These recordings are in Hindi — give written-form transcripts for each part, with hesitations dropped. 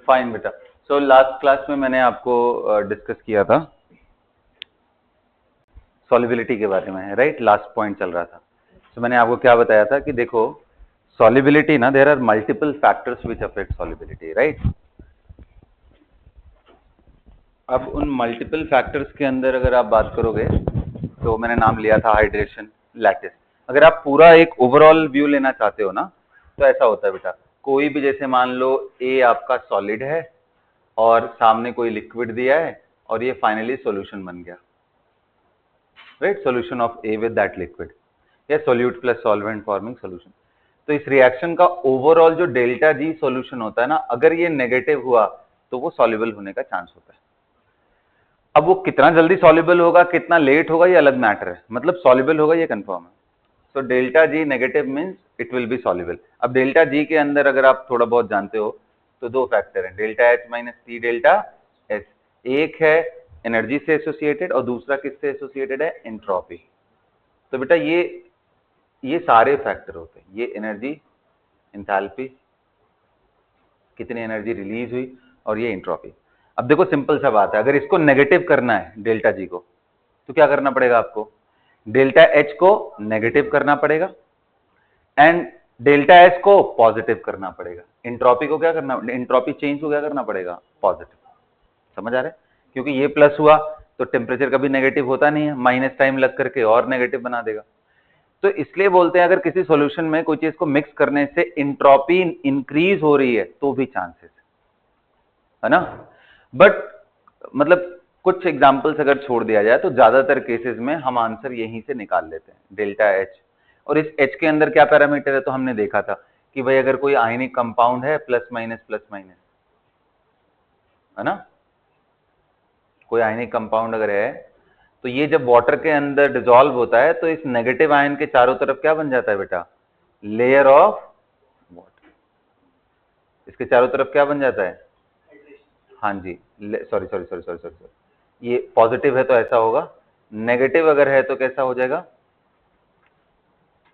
फाइन बेटा। सो लास्ट क्लास में मैंने आपको डिस्कस किया था सॉलिबिलिटी के बारे में, राइट? लास्ट पॉइंट चल रहा था। तो मैंने आपको क्या बताया था कि देखो सॉलिबिलिटी ना, there are multiple factors which affect solubility, right? अब उन मल्टीपल फैक्टर्स के अंदर अगर आप बात करोगे तो मैंने नाम लिया था हाइड्रेशन, लैटिस। अगर आप पूरा एक ओवरऑल व्यू लेना चाहते हो ना, तो ऐसा होता है बेटा, कोई भी जैसे मान लो ए आपका सॉलिड है और सामने कोई लिक्विड दिया है और ये फाइनली सॉल्यूशन बन गया, right? Solution of a with that liquid, या solute plus solvent forming solution. तो इस रिएक्शन का ओवरऑल जो डेल्टा जी सॉल्यूशन होता है ना, अगर ये नेगेटिव हुआ तो वो सॉल्युबल होने का चांस होता है। अब वो कितना जल्दी सॉल्युबल होगा, कितना लेट होगा, ये अलग मैटर है, मतलब सॉल्युबल होगा ये कंफर्म है। So delta G negative means it will be soluble. अब डेल्टा जी के अंदर अगर आप थोड़ा बहुत जानते हो तो दो फैक्टर हैं, delta H minus T delta S. एक है एनर्जी से एसोसिएटेड और दूसरा किससे एसोसिएटेड है? एंट्रोपी। तो बेटा ये सारे फैक्टर होते हैं, ये एनर्जी, एंथैल्पी, कितनी एनर्जी रिलीज हुई, और ये एंट्रोपी। अब देखो सिंपल सा बात है, अगर इसको नेगेटिव करना है डेल्टा जी को, तो क्या करना पड़ेगा आपको? डेल्टा एच को नेगेटिव करना पड़ेगा एंड डेल्टा एस को पॉजिटिव करना पड़ेगा। एंट्रोपी को क्या करना, एंट्रोपी चेंज को क्या करना पड़ेगा? पॉजिटिव। समझ आ रहा है? क्योंकि ये प्लस हुआ तो टेम्परेचर कभी नेगेटिव होता नहीं है, माइनस टाइम लग करके और नेगेटिव बना देगा। तो इसलिए बोलते हैं अगर किसी सॉल्यूशन में कोई चीज को मिक्स करने से एंट्रोपी इंक्रीज हो रही है तो भी चांसेस है ना। बट मतलब कुछ एग्जांपल्स अगर छोड़ दिया जाए तो ज्यादातर केसेस में हम आंसर यहीं से निकाल लेते हैं, डेल्टा एच। और इस एच के अंदर क्या पैरामीटर है, तो हमने देखा था कि भाई अगर कोई आयनिक कंपाउंड है प्लस माइनस, है ना, कोई आयनिक कंपाउंड अगर है तो ये जब वाटर के अंदर डिसॉल्व होता है तो इस नेगेटिव आयन के चारों तरफ क्या बन जाता है बेटा? Layer of water. इसके चारों तरफ क्या बन जाता है? हाँ जी, sorry sorry sorry sorry sorry, ये पॉजिटिव है तो ऐसा होगा, नेगेटिव अगर है तो कैसा हो जाएगा?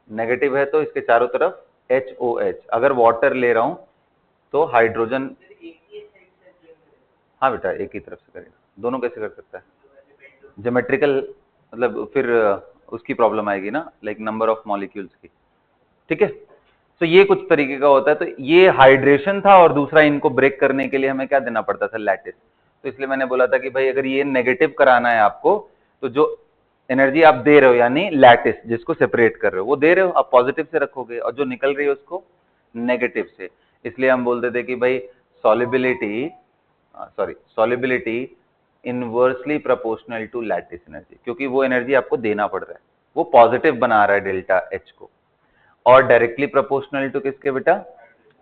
नेगेटिव है तो इसके चारों तरफ HOH। अगर वाटर ले रहा हूं तो हाइड्रोजन, हाँ बेटा एक ही तरफ से करेगा, दोनों कैसे कर सकता है? ज्योमेट्रिकल, मतलब फिर उसकी प्रॉब्लम आएगी ना, लाइक नंबर ऑफ मॉलिक्यूल्स की। ठीक है, तो ये कुछ तरीके का होता है। तो ये हाइड्रेशन था और दूसरा इनको ब्रेक करने के लिए हमें क्या देना पड़ता था? लैटिस। तो इसलिए मैंने बोला था कि भाई अगर ये नेगेटिव कराना है आपको तो जो एनर्जी आप दे रहे हो यानी लैटिस जिसको सेपरेट कर रहे हो वो दे रहे हो, आप पॉजिटिव से रखोगे और जो निकल रही है उसको नेगेटिव से। इसलिए हम बोलते थे कि भाई solubility, solubility inversely proportional to lattice energy, क्योंकि वो एनर्जी आपको देना पड़ रहा है, वो पॉजिटिव बना रहा है डेल्टा एच को, और डायरेक्टली प्रोपोर्शनल टू किसके बेटा?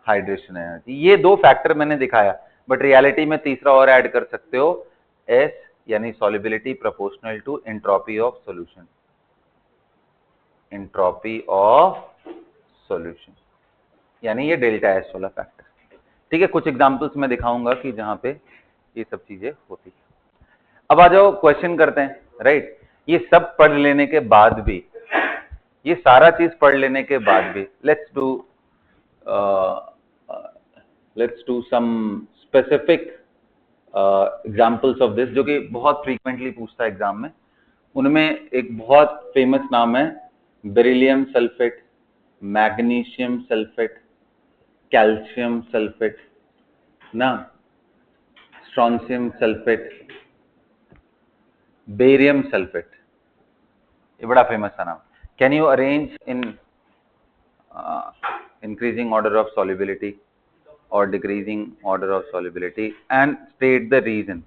Hydration energy. ये दो फैक्टर मैंने दिखाया, बट रियलिटी में तीसरा और ऐड कर सकते हो, एस, यानी solubility proportional to entropy of solution, entropy of solution, यानी ये डेल्टा एस वाला फैक्टर। ठीक है, कुछ एग्जांपल्स मैं दिखाऊंगा कि जहां पे ये सब चीजें होती है। अब आ जाओ क्वेश्चन करते हैं, राइट? ये सब पढ़ लेने के बाद भी, ये सारा चीज पढ़ लेने के बाद भी, let's do some specific examples of this, जो कि बहुत फ्रीक्वेंटली पूछता है एग्जाम में। उनमें एक बहुत फेमस नाम है beryllium sulphate, magnesium sulphate, calcium sulphate ना, स्ट्रॉन्शियम सल्फेट, बेरियम सल्फेट। ये बड़ा फेमस था नाम। Can you arrange in increasing order of solubility or decreasing order of solubility and state the reason?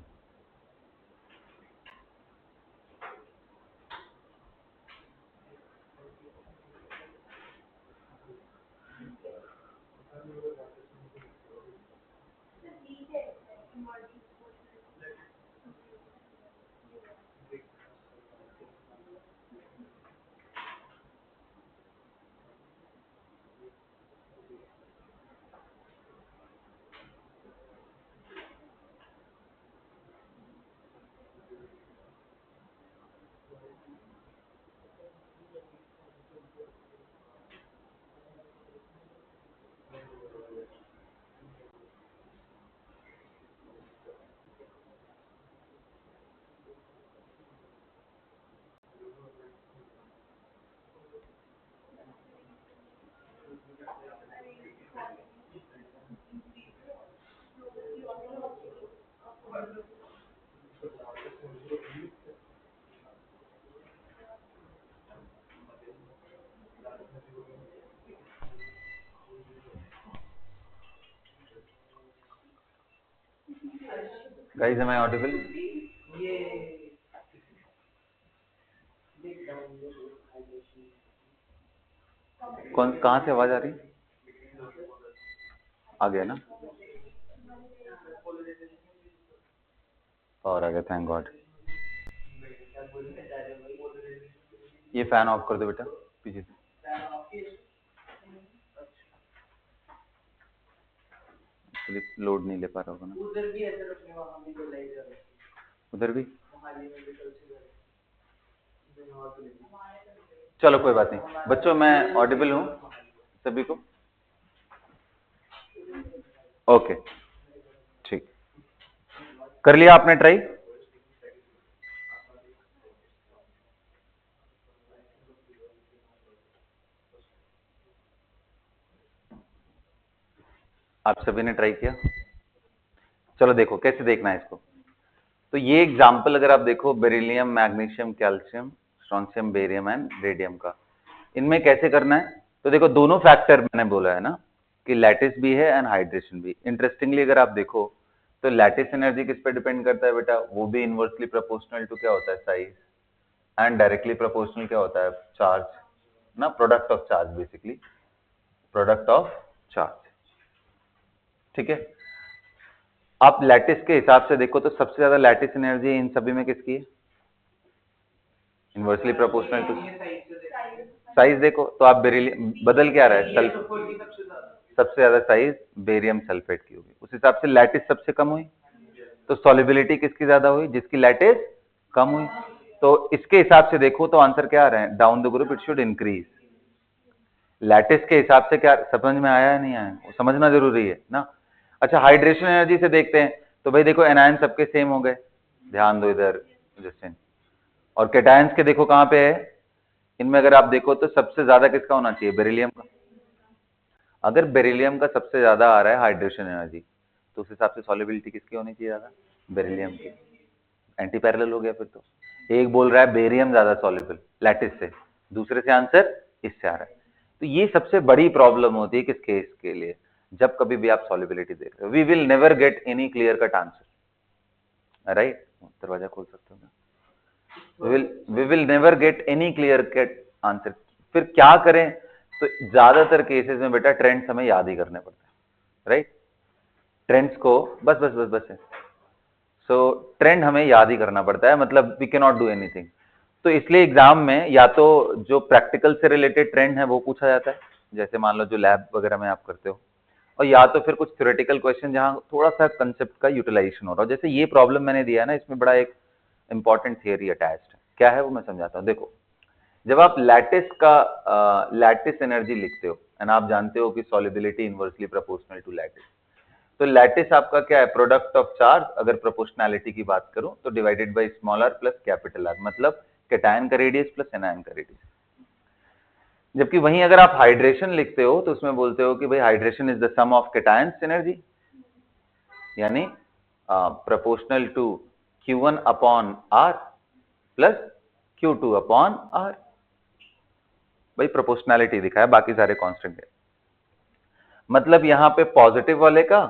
Guys am I audible? कहाँ से आवाज आ रही? आ गया ना? और आ गया, थैंक गॉड। ये फैन ऑफ कर दो बेटा पीछे से। लोड नहीं ले पा रहा होगा ना? उधर भी चलो कोई बात नहीं बच्चों, मैं ऑडिबल हूँ सभी को? ओके ठीक, कर लिया आपने ट्राई? आप सभी ने ट्राई किया? चलो देखो कैसे देखना है इसको। तो ये एग्जाम्पल अगर आप देखो, beryllium, magnesium, calcium, strontium, barium and radium का, इनमें कैसे करना है? तो देखो दोनों फैक्टर मैंने बोला है ना कि लैटिस भी है एंड हाइड्रेशन भी। इंटरेस्टिंगली अगर आप देखो तो लैटिस एनर्जी किस पे डिपेंड करता है बेटा? वो भी इनवर्सली प्रोपोर्शनल टू क्या होता है? साइज। एंड डायरेक्टली प्रोपोर्शनल क्या होता है? चार्ज ना, product of charge, basically product of charge. ठीक है, आप लैटिस के हिसाब से देखो तो सबसे ज्यादा लैटिस एनर्जी इन सभी में किसकी है? Inversely proportional to size. देखो तो आप बेरिलियम बदल क्या रहा है? सबसे ज्यादा साइज बेरियम सल्फेट की होगी, उस हिसाब से लैटिस सबसे कम हुई। तो सॉल्युबिलिटी किसकी ज्यादा हुई? जिसकी लैटिस कम हुई। तो इसके हिसाब से देखो तो आंसर क्या आ रहा है? Down the group it should increase. Lattice के हिसाब से क्या समझ में आया है नहीं आया? वो समझना जरूरी है ना। अच्छा, हाइड्रेशन एनर्जी से देखते हैं तो भाई देखो एनायन सबके सेम हो गए, ध्यान दो इधर जस्टिन। और कैटायंस के देखो कहां पे है, इनमें अगर आप देखो तो सबसे ज्यादा किसका होना चाहिए? बेरिलियम का। अगर बेरिलियम का सबसे ज्यादा आ रहा है हाइड्रेशन एनर्जी, तो उस हिसाब से सॉल्युबिलिटी किसकी होनी चाहिए ज्यादा? बेरिलियम की। एंटी पैरेलल हो गया फिर तो। एक बोल रहा है बेरियम ज्यादा सॉल्युबल लैटिस से, दूसरे से आंसर इससे आ रहा है। तो ये सबसे बड़ी प्रॉब्लम होती है किस केस के लिए? जब कभी भी आप सॉल्युबिलिटी देख रहे हो, we will never get any clear cut answer, right? दरवाजा खोल सकते हो? we will never get any clear cut answer. फिर क्या करें? तो ज्यादातर केसेस में बेटा ट्रेंड्स हमें याद ही करने पड़ते हैं, राइट? ट्रेंड्स को बस बस बस बस है। सो ट्रेंड हमें याद ही करना पड़ता है, मतलब we can not do anything. तो इसलिए एग्जाम में या तो जो प्रैक्टिकल से रिलेटेड ट्रेंड है वो पूछा जाता है, जैसे मान लो जो लैब वगैरह में आप करते हो, और या तो फिर कुछ थ्योरेटिकल क्वेश्चन जहां थोड़ा सा कंसेप्ट का यूटिलाइजेशन हो रहा हो। जैसे ये प्रॉब्लम मैंने दिया है ना, इसमें बड़ा एक इंपॉर्टेंट थियरी अटैच्ड है। क्या है वो मैं समझाता हूँ। देखो, जब आप लैटिस का लैटिस एनर्जी लिखते हो एंड आप जानते हो कि solubility inversely proportional to lattice, तो लैटिस आपका क्या है? Product of charge. अगर प्रोपोर्शनैलिटी की बात करूं तो divided by small r plus capital R, मतलब कैटायन का रेडियस प्लस एनायन का रेडियस। जबकि वहीं अगर आप हाइड्रेशन लिखते हो तो उसमें बोलते हो कि भाई hydration is the sum of cations energy, यानी proportional to Q1 upon R plus Q2 upon R। भाई प्रोपोर्शनैलिटी दिखा है, बाकी सारे कांस्टेंट है। मतलब यहां पे पॉजिटिव वाले का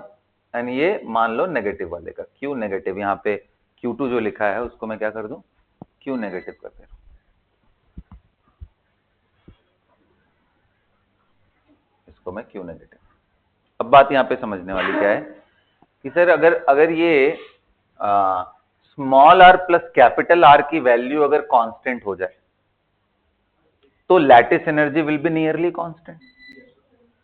एंड ये मान लो नेगेटिव वाले का, Q नेगेटिव, यहां पे Q2 जो लिखा है उसको मैं क्या कर दूं? Q नेगेटिव कर दे रहा हूं। इसको मैं Q नेगेटिव। अब बात यहां पे समझने वाली क्या है कि सर अगर अगर ये small r plus capital R की वैल्यू अगर कांस्टेंट हो जाए तो lattice energy will be nearly constant.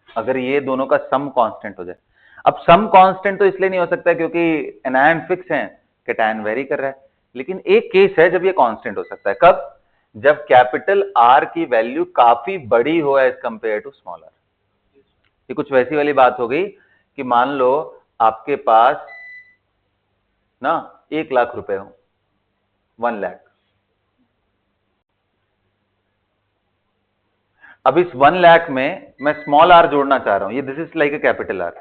अगर ये दोनों का सम कांस्टेंट हो जाए। अब सम कांस्टेंट तो इसलिए नहीं हो सकता क्योंकि एनायन फिक्स है, कैटायन वेरी कर रहा है। लेकिन एक केस है जब ये कांस्टेंट हो सकता है, कब? जब कैपिटल आर की वैल्यू काफी बड़ी हो as compared to small r. ये कुछ वैसी वाली बात हो गई कि मान लो आपके पास ना 1 लाख रुपए हो, 1 लाख। अब इस 1 लाख में मैं स्मॉल आर जोड़ना चाह रहा हूं, ये this is like a capital R.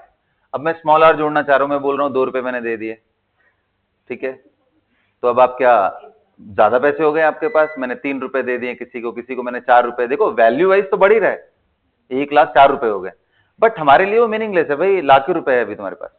अब मैं स्मॉल आर जोड़ना चाह रहा हूं, मैं बोल रहा हूं 2 रुपए मैंने दे दिए, ठीक है, तो अब आप क्या ज्यादा पैसे हो गए आपके पास, मैंने 3 रुपए दे दिए किसी को मैंने 4 रुपए, देखो वैल्यू वाइज तो बढ़ ही रहा है, 1,04,000 हो गए, बट हमारे लिए वो मीनिंगलेस है भाई, लाख रुपए है अभी तुम्हारे पास,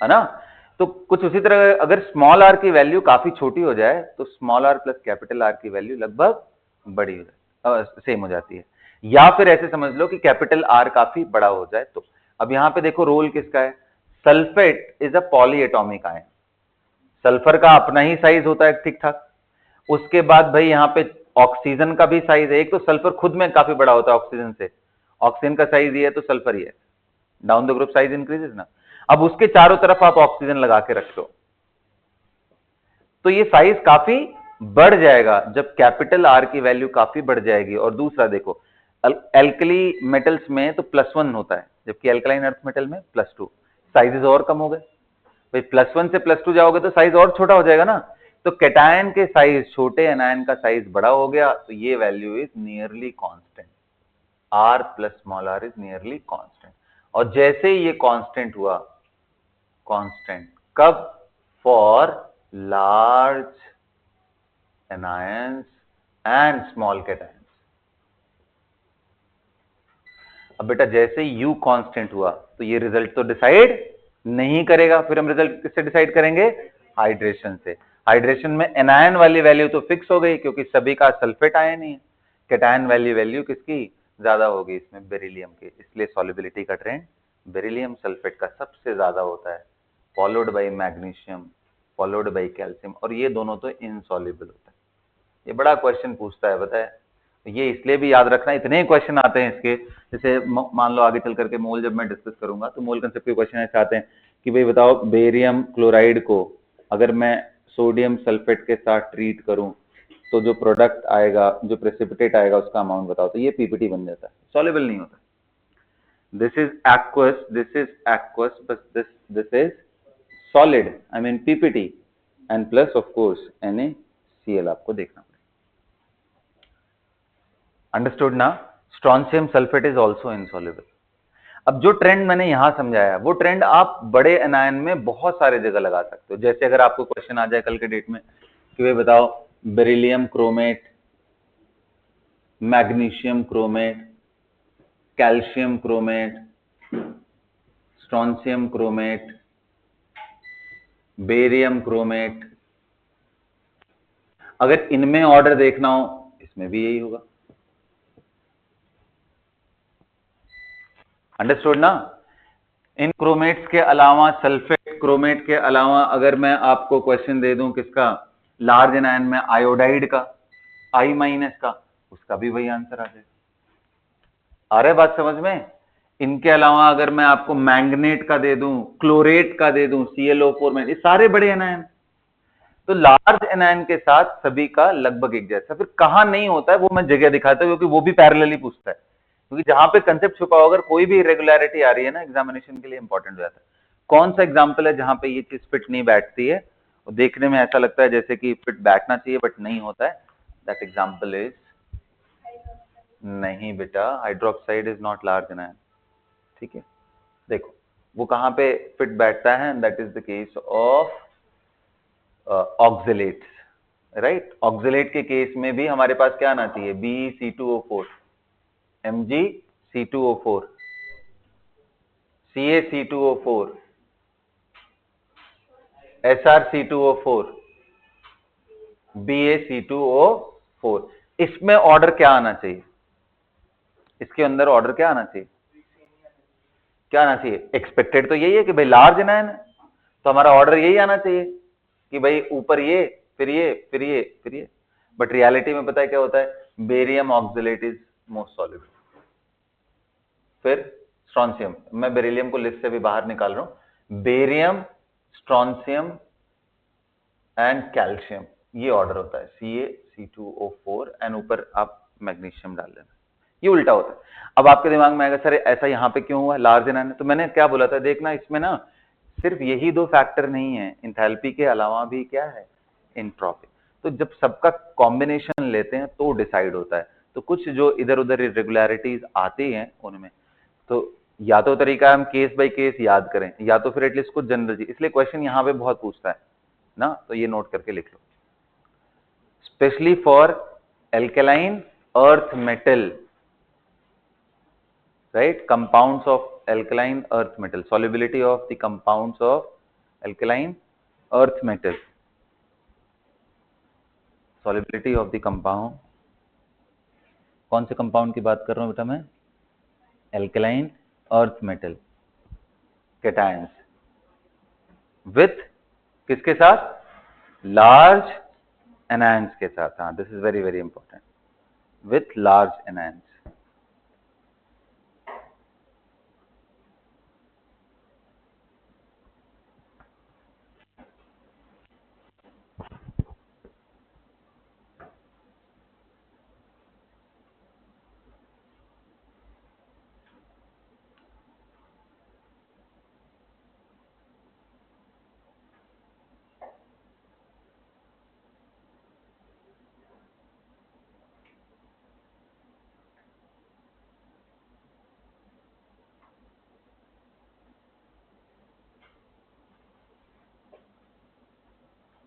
है ना। तो कुछ उसी तरह अगर स्मॉल आर की वैल्यू काफी छोटी हो जाए तो small r plus capital R की वैल्यू लगभग बड़ी हो जाए, सेम हो जाती है, या फिर ऐसे समझ लो कि कैपिटल आर काफी बड़ा हो जाए तो। अब यहां पे देखो रोल किसका है, sulphate is a polyatomic ion, sulphur का अपना ही साइज होता है ठीक ठाक, उसके बाद भाई यहाँ पे ऑक्सीजन का भी साइज है, एक तो सल्फर खुद में काफी बड़ा होता है ऑक्सीजन से, ऑक्सीजन का साइज ये है तो सल्फर ही है, down the group size increases ना। अब उसके चारों तरफ आप ऑक्सीजन लगा के रख लो तो ये साइज काफी बढ़ जाएगा, जब कैपिटल आर की वैल्यू काफी बढ़ जाएगी। और दूसरा देखो, एल्कली मेटल्स में तो +1 होता है, जबकि एल्कलाइन अर्थ मेटल में +2, साइजेस और कम हो गए भाई, +1 से +2 जाओगे तो साइज और छोटा हो जाएगा ना, तो कैटायन के साइज छोटे, एनायन का साइज बड़ा हो गया, तो ये value is nearly constant, R plus small r is nearly constant. और जैसे ये कांस्टेंट हुआ, कांस्टेंट कब, for large anions and small cations. अब बेटा जैसे U कांस्टेंट हुआ तो ये रिजल्ट तो डिसाइड नहीं करेगा, फिर हम रिजल्ट किससे डिसाइड करेंगे, हाइड्रेशन से। हाइड्रेशन में एनायन वाली वैल्यू तो फिक्स हो गई क्योंकि सभी का सल्फेट आयन ही है, कैटायन वाली वैल्यू किसकी ज्यादा होगी इसमें, बेरिलियम की, इसलिए सॉल्युबिलिटी का ट्रेंड बेरिलियम सल्फेट का सबसे ज्यादा होता है, followed bye magnesium, followed by calcium, और ये दोनों तो इनसॉल्युबल होता है। ये बड़ा क्वेश्चन पूछता है बताए, ये इसलिए भी याद रखना, इतने क्वेश्चन आते हैं इसके, जैसे मान लो आगे चल करके मोल जब मैं डिस्कस करूंगा तो मोल कंसेप्ट के क्वेश्चन ऐसे आते हैं कि भाई बताओ बेरियम क्लोराइड को अगर मैं सोडियम सल्फेट के साथ ट्रीट करूं तो जो प्रोडक्ट आएगा, जो प्रेसिपिटेट आएगा उसका अमाउंट बताओ, तो ये पीपीटी बन जाता है, सॉल्युबल नहीं होता। This is aqueous but this is solid, I mean PPT, and plus of course NaCl आपको देखना पड़ेगा। अंडरस्टूड ना, strontium sulphate is also insoluble. अब जो ट्रेंड मैंने यहां समझाया वो ट्रेंड आप बड़े एनायन में बहुत सारे जगह लगा सकते हो। जैसे अगर आपको क्वेश्चन आ जाए कल के डेट में कि भाई बताओ beryllium chromate, magnesium chromate, calcium chromate, strontium chromate, barium chromate, अगर इनमें ऑर्डर देखना हो इसमें भी यही होगा। अंडरस्टूड ना। इन क्रोमेट्स के अलावा, सल्फेट क्रोमेट के अलावा अगर मैं आपको क्वेश्चन दे दूं किसका, लार्ज एनायन में आयोडाइड का, I- का, उसका भी वही आंसर आ जाएगा। आ रहा है बात समझ में। इनके अलावा अगर मैं आपको मैंगनेट का दे दूं, क्लोरेट का दे दूं, ClO4 में, ये सारे बड़े एनायन, तो लार्ज एनायन के साथ सभी का लगभग एक जैसा। फिर कहां नहीं होता है वो मैं जगह दिखाता हूं क्योंकि वो भी पैरेलली पूछता है, क्योंकि जहां पे कंसेप्ट छुपा हो, अगर कोई भी इरेगुलरिटी आ रही है ना एग्जामिनेशन के लिए इंपॉर्टेंट हो जाता है। कौन सा एग्जाम्पल है जहां पे ये चीज फिट नहीं बैठती है और देखने में ऐसा लगता है जैसे कि फिट बैठना चाहिए बट नहीं होता है, दैट एग्जाम्पल इज, नहीं बेटा hydroxide is not large anion, ठीक है। देखो वो कहां पे फिट बैठता है, that is the case of oxalates, right. Oxalate के केस में भी हमारे पास क्या आना चाहिए, BeC2O4, MgC2O4, CaC2O4, SrC2O4, BaC2O4, इसमें ऑर्डर क्या आना चाहिए, इसके अंदर ऑर्डर क्या आना चाहिए, क्या आना चाहिए, एक्सपेक्टेड तो यही है कि भाई लार्ज एनायन है तो हमारा ऑर्डर यही आना चाहिए कि भाई ऊपर ये, फिर ये, फिर ये, फिर ये, बट रियलिटी में पता है क्या होता है, barium oxalate is most soluble. फिर स्ट्रॉन्शियम, मैं बेरिलियम को लिस्ट से भी बाहर निकाल रहा हूं, बेरियम, स्ट्रॉन्शियम एंड कैल्शियम, ये ऑर्डर होता है CaC2O4 एंड ऊपर आप मैग्नीशियम डाल देना, ये उल्टा होता है। अब आपके दिमाग में आएगा सर ऐसा यहां पे क्यों हुआ लार्ज एनायन, तो मैंने क्या बोला था, देखना इसमें ना सिर्फ यही दो फैक्टर नहीं है, इंथैल्पी के अलावा भी क्या है, एंट्रोपी। तो जब सबका कॉम्बिनेशन लेते हैं तो डिसाइड होता है। तो कुछ जो इधर उधर इरेगुलरिटीज आती हैं उनमें, तो या तो तरीका है हम केस बाय केस याद करें, या तो फिर एटलीस्ट कुछ जनरल चीज, इसलिए क्वेश्चन यहाँ पे बहुत पूछता है ना, तो ये नोट करके लिख लो। Specially for alkaline earth metal, right? Compounds of alkaline earth metal, solubility of the compounds of alkaline earth metal, solubility of the compound, कौन से कंपाउंड की बात कर रहा हूं बेटा मैं? Alkaline earth metal cations with किसके साथ? लार्ज एनायंस के साथ। हाँ, this is very very important, with large anions.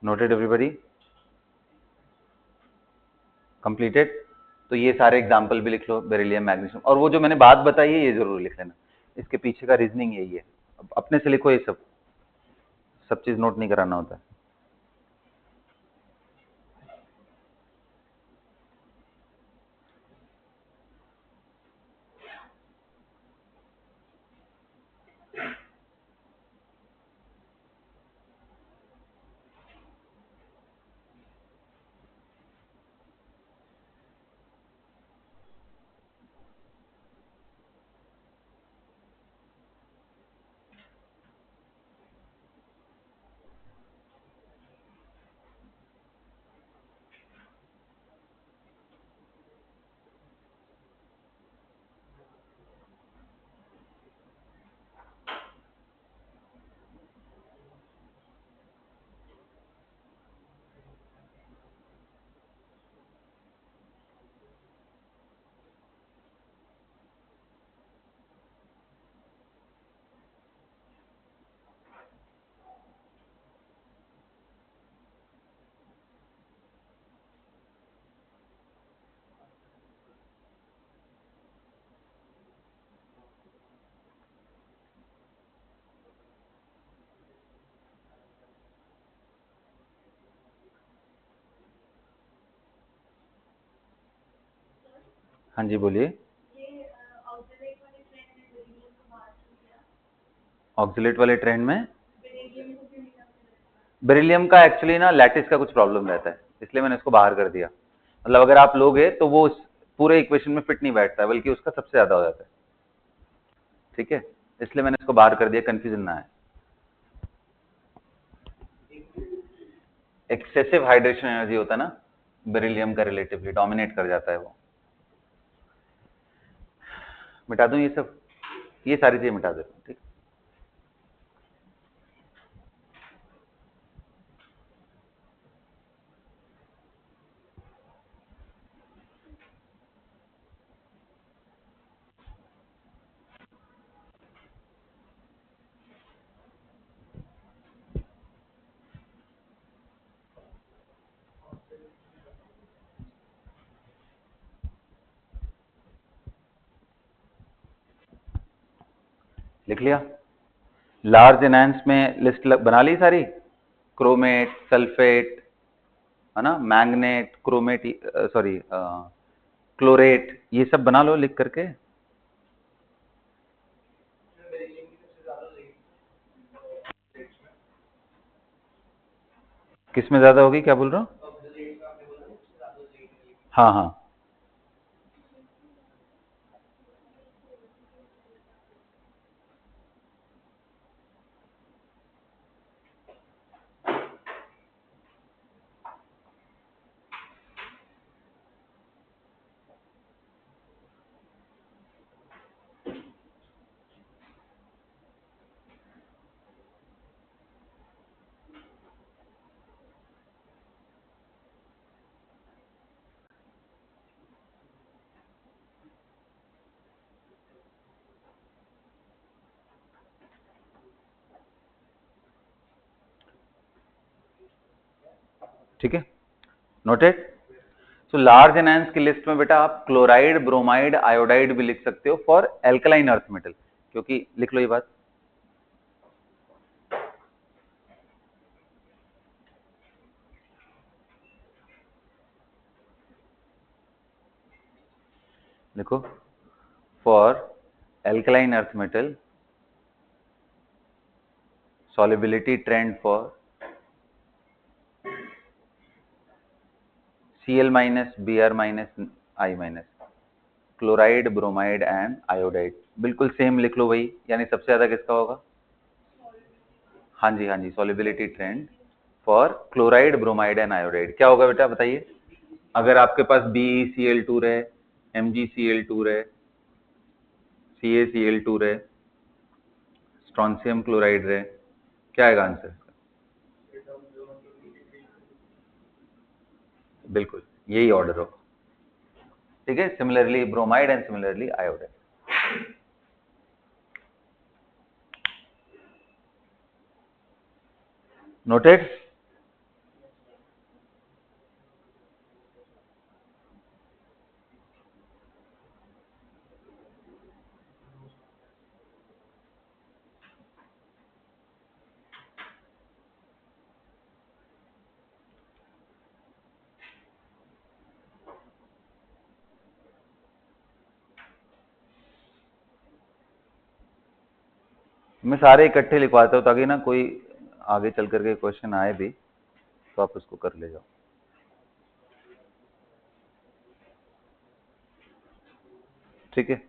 Noted everybody? Completed? तो ये सारे एग्जाम्पल भी लिख लो, बेरिलियम, मैग्नीशियम, और वो जो मैंने बात बताई है ये जरूर लिख लेना, इसके पीछे का रीजनिंग यही है। अब अपने से लिखो, ये सब चीज नोट नहीं कराना होता है। हाँ जी बोलिए। ऑक्सिलेट वाले ट्रेंड में बेरिलियम का एक्चुअली ना लैटिस का कुछ प्रॉब्लम रहता है, इसलिए मैंने इसको बाहर कर दिया। मतलब अगर आप लोगे तो वो उस पूरे इक्वेशन में फिट नहीं बैठता है, बल्कि उसका सबसे ज्यादा हो जाता है। ठीक है, इसलिए मैंने इसको बाहर कर दिया, कंफ्यूजन ना है। एक्सेसिव हाइड्रेशन एनर्जी होता है ना बेरिलियम का, रिलेटिवली डोमिनेट कर जाता है वो। मिटा दूं ये सब, ये सारी चीजें मिटा देता हूं, ठीक। लिख लिया? लार्ज एनहांस में लिस्ट बना ली सारी, क्रोमेट, सल्फेट, है ना, मैग्नेट, क्रोमेट, सॉरी क्लोरेट, ये सब बना लो लिख करके। किस में ज्यादा होगी, क्या बोल रहा हूँ? हाँ हाँ, ठीक है, नोटेड। सो लार्ज एनायंस की लिस्ट में बेटा आप क्लोराइड, ब्रोमाइड, आयोडाइड भी लिख सकते हो फॉर एल्कलाइन अर्थ मेटल, क्योंकि लिख लो ये बात। देखो, for alkaline earth metal solubility trend for Cl minus, Br minus, I minus, chloride, bromide and iodide, बिल्कुल सेम लिख लो भाई। यानी सबसे ज्यादा किसका होगा? हाँ जी, हाँ जी, solubility trend for chloride, bromide and iodide क्या होगा बेटा बताइए? अगर आपके पास BeCl2 रहे, MgCl2 रहे, CaCl2 रहे, स्ट्रॉन्सियम क्लोराइड रहे, क्या आएगा आंसर? बिल्कुल यही ऑर्डर हो, ठीक है, similarly bromide and similarly iodide. Noted. मैं सारे इकट्ठे लिखवाता हूँ ताकि ना कोई आगे चल करके क्वेश्चन आए भी तो आप उसको कर ले जाओ। ठीक है,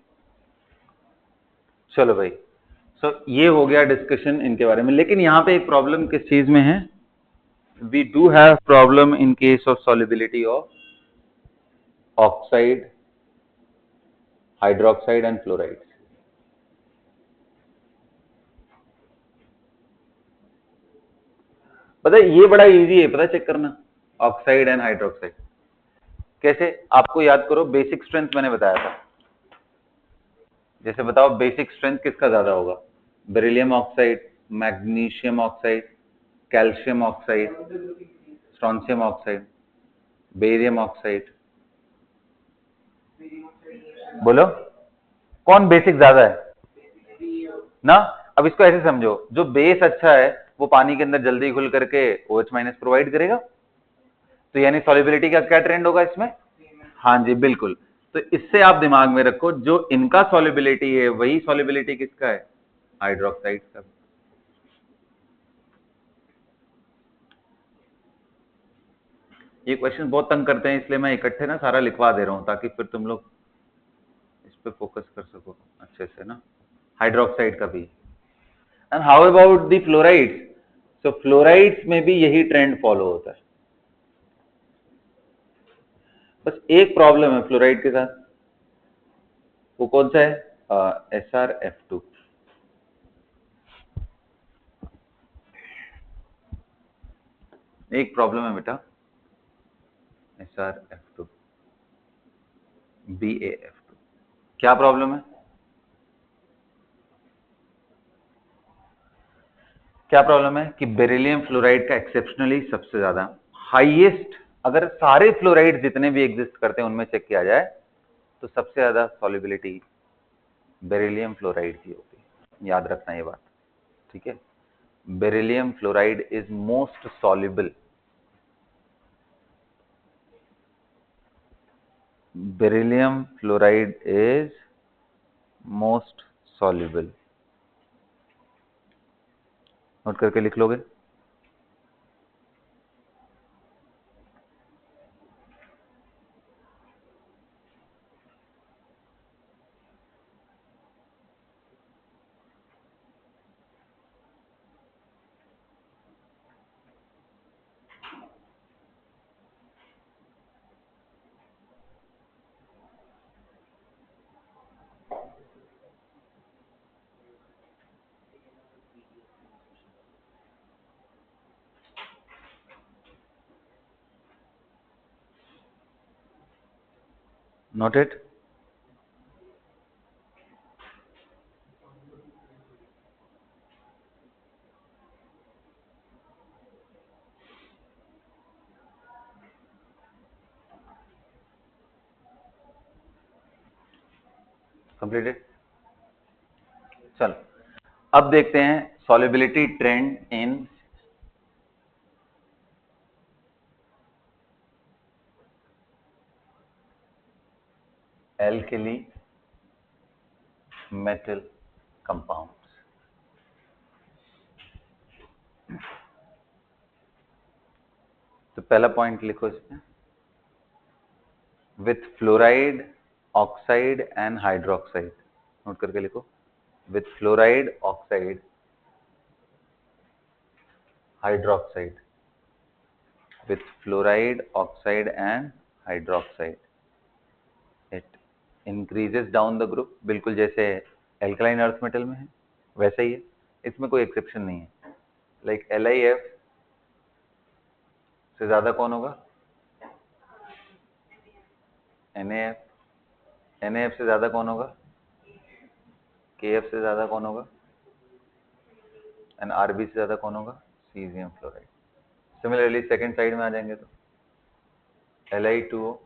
चलो भाई। सो ये हो गया डिस्कशन इनके बारे में, लेकिन यहाँ पे एक प्रॉब्लम किस चीज में है? We do have problem in case of solubility of oxide, hydroxide and fluoride. पता है ये बड़ा इजी है, पता है चेक करना, ऑक्साइड एंड हाइड्रोक्साइड कैसे? आपको याद करो, बेसिक स्ट्रेंथ मैंने बताया था। जैसे बताओ बेसिक स्ट्रेंथ किसका ज्यादा होगा? Beryllium oxide, magnesium oxide, calcium oxide, strontium oxide, barium oxide. बोलो कौन बेसिक ज्यादा है ना? अब इसको ऐसे समझो, जो बेस अच्छा है वो पानी के अंदर जल्दी घुल करके OH माइनस प्रोवाइड करेगा, तो यानी सॉलिबिलिटी का क्या ट्रेंड होगा इसमें? हाँ जी बिल्कुल। तो इससे आप दिमाग में रखो, जो इनका सॉलिबिलिटी है वही सॉलिबिलिटी किसका है? हाइड्रोक्साइड का। ये क्वेश्चन बहुत तंग करते हैं, इसलिए मैं इकट्ठे ना सारा लिखवा दे रहा हूं ताकि फिर तुम लोग इस पे फोकस कर सको अच्छे से ना। हाइड्रोक्साइड का भी। And how about the fluorides? So fluorides में भी यही ट्रेंड फॉलो होता है। बस एक प्रॉब्लम है फ्लोराइड के साथ, वो कौन सा है? SrF2। एक प्रॉब्लम है बेटा, SrF2, BaF2। क्या प्रॉब्लम है? क्या प्रॉब्लम है कि बेरिलियम फ्लोराइड का एक्सेप्शनली सबसे ज्यादा हाईएस्ट, अगर सारे फ्लोराइड जितने भी एग्जिस्ट करते हैं उनमें चेक किया जाए तो सबसे ज्यादा सॉलिबिलिटी बेरिलियम फ्लोराइड की होती है। याद रखना ये बात, ठीक है? Beryllium fluoride is most soluble, beryllium fluoride is most soluble. Note करके लिख लोगे? नोटेड। कंप्लीटेड। चलो अब देखते हैं सॉल्युबिलिटी ट्रेंड इन एल्कली मेटल कंपाउंड्स। तो पहला पॉइंट लिखो इसमें, with fluoride, oxide and hydroxide. Note करके लिखो, with fluoride, oxide, hydroxide, with fluoride, oxide and hydroxide, it increases down the group। बिल्कुल जैसे एल्कलाइन अर्थ मेटल में है वैसा ही है, इसमें कोई एक्सेप्शन नहीं है। लाइक LiF से ज्यादा कौन होगा? NaF। NaF से ज्यादा कौन होगा? KF से ज्यादा कौन होगा? एंड Rb से ज्यादा कौन होगा? Caesium fluoride. Similarly second side में आ जाएंगे तो Li2O,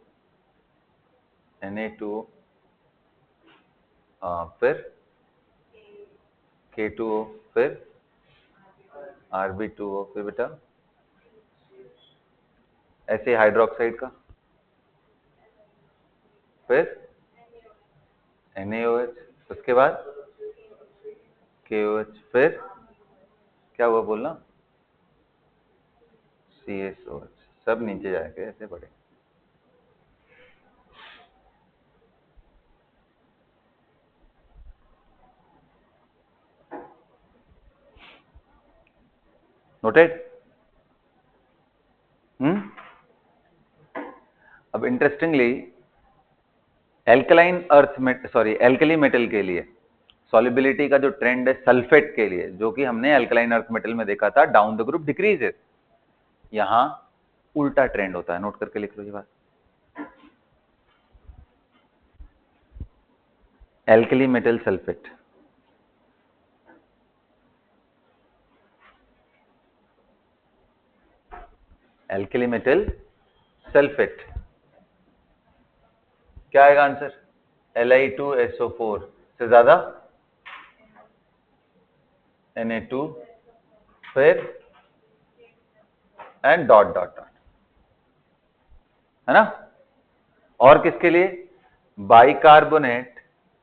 Na2O, फिर K2O, फिर Rb2O, फिर बेटा ऐसे हाइड्रोक्साइड का, फिर NaOH, उसके बाद KOH, फिर क्या हुआ बोलना? CSOH। सब नीचे जाएंगे ऐसे बड़े। नोटेड? अब इंटरेस्टिंगली एल्कलाइन अर्थ में एल्कली मेटल के लिए सॉल्युबिलिटी का जो ट्रेंड है सल्फेट के लिए, जो कि हमने एल्कलाइन अर्थ मेटल में देखा था, डाउन द ग्रुप डिक्रीजेस, यहां उल्टा ट्रेंड होता है। नोट करके लिख लो ये बात। Alkali metal sulphate, alkali metal sulphate, क्या आएगा आंसर? Li2SO4 से ज्यादा Na2, फिर एंड डॉट डॉट डॉट, है ना? और किसके लिए? बाइकार्बोनेट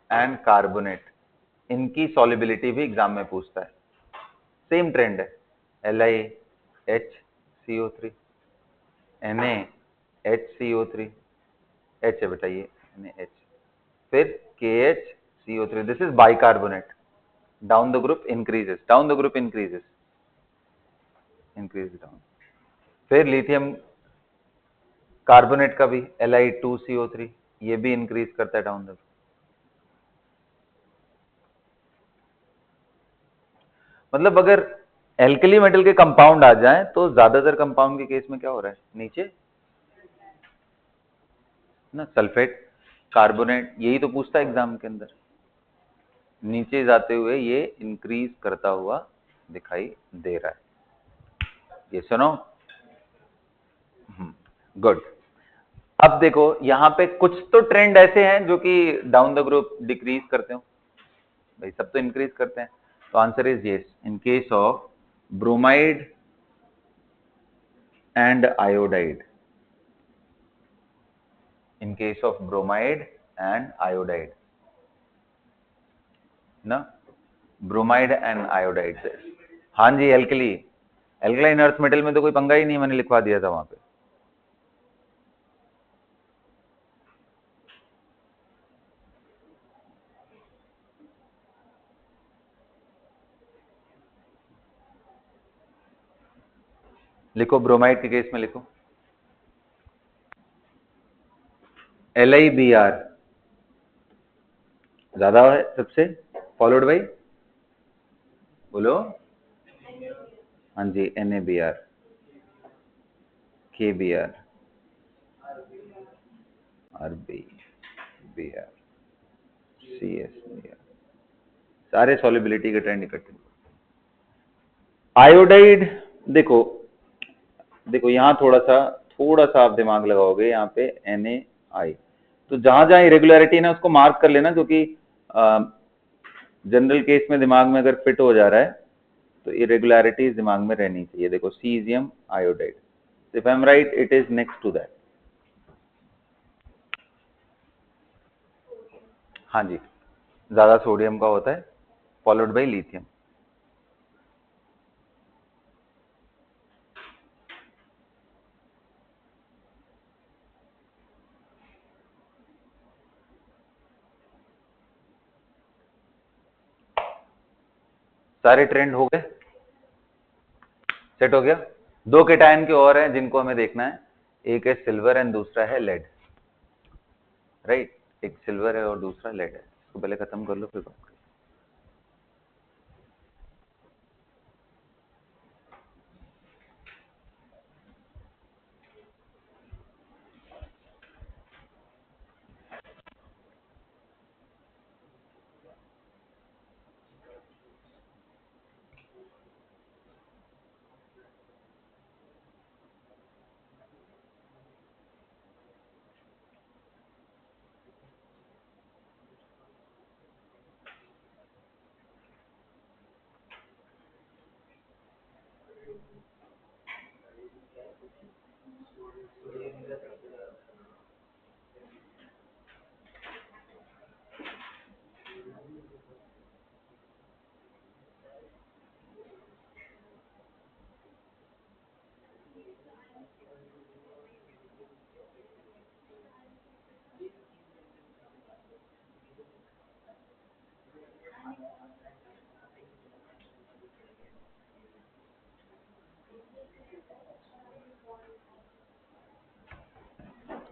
एंड कार्बोनेट, इनकी सॉल्युबिलिटी भी एग्जाम में पूछता है। सेम ट्रेंड है, LiHCO3, NaHCO3, H है बेटा ये NaH, फिर KHCO3, this is bicarbonate, down the group increases, down the group increases, increase down. फिर लिथियम कार्बोनेट का भी Li2CO3, ये भी इंक्रीज करता है डाउन द ग्रुप। मतलब अगर एल्कली मेटल के कंपाउंड आ जाएं तो ज्यादातर कंपाउंड के केस में क्या हो रहा है? नीचे ना, सल्फेट, कार्बोनेट, यही तो पूछता है एग्जाम के अंदर। नीचे जाते हुए ये इंक्रीज करता हुआ दिखाई दे रहा है, ये सुनो। गुड। अब देखो यहां पे कुछ तो ट्रेंड ऐसे हैं जो कि डाउन द ग्रुप डिक्रीज करते हो, भाई सब तो इंक्रीज करते हैं। तो answer is yes, in case of bromide and iodide, in case of bromide and iodide, ना, ब्रोमाइड एंड आयोडाइड से। हाँ जी, एल्कली, एल्कलाइन अर्थ मेटल में तो कोई पंगा ही नहीं, मैंने लिखवा दिया था वहां पे। लिखो ब्रोमाइड के केस में लिखो LiBr ज्यादा है सबसे, फॉलोड बाई, बोलो, हाँ जी, NaBr, KBr, RbBr, CSBr, सारे सॉल्युबिलिटी के ट्रेंड इकट्ठे। आयोडाइड देखो, देखो यहां थोड़ा सा आप दिमाग लगाओगे, यहाँ पे Na, तो जहां जहां इरेगुलरिटी है ना उसको मार्क कर लेना, क्योंकि जनरल केस में दिमाग में अगर फिट हो जा रहा है तो इरेगुलरिटीज दिमाग में रहनी चाहिए। देखो caesium iodide, if I am right it is next to that. हाँ जी, ज्यादा सोडियम का होता है, फॉलोड बाय लिथियम। सारे ट्रेंड हो गए, सेट हो गया। दो केटायन के और हैं जिनको हमें देखना है, एक है सिल्वर एंड दूसरा है लेड, राइट। एक सिल्वर है और दूसरा लेड है, इसको पहले खत्म कर लो फिर बात करो।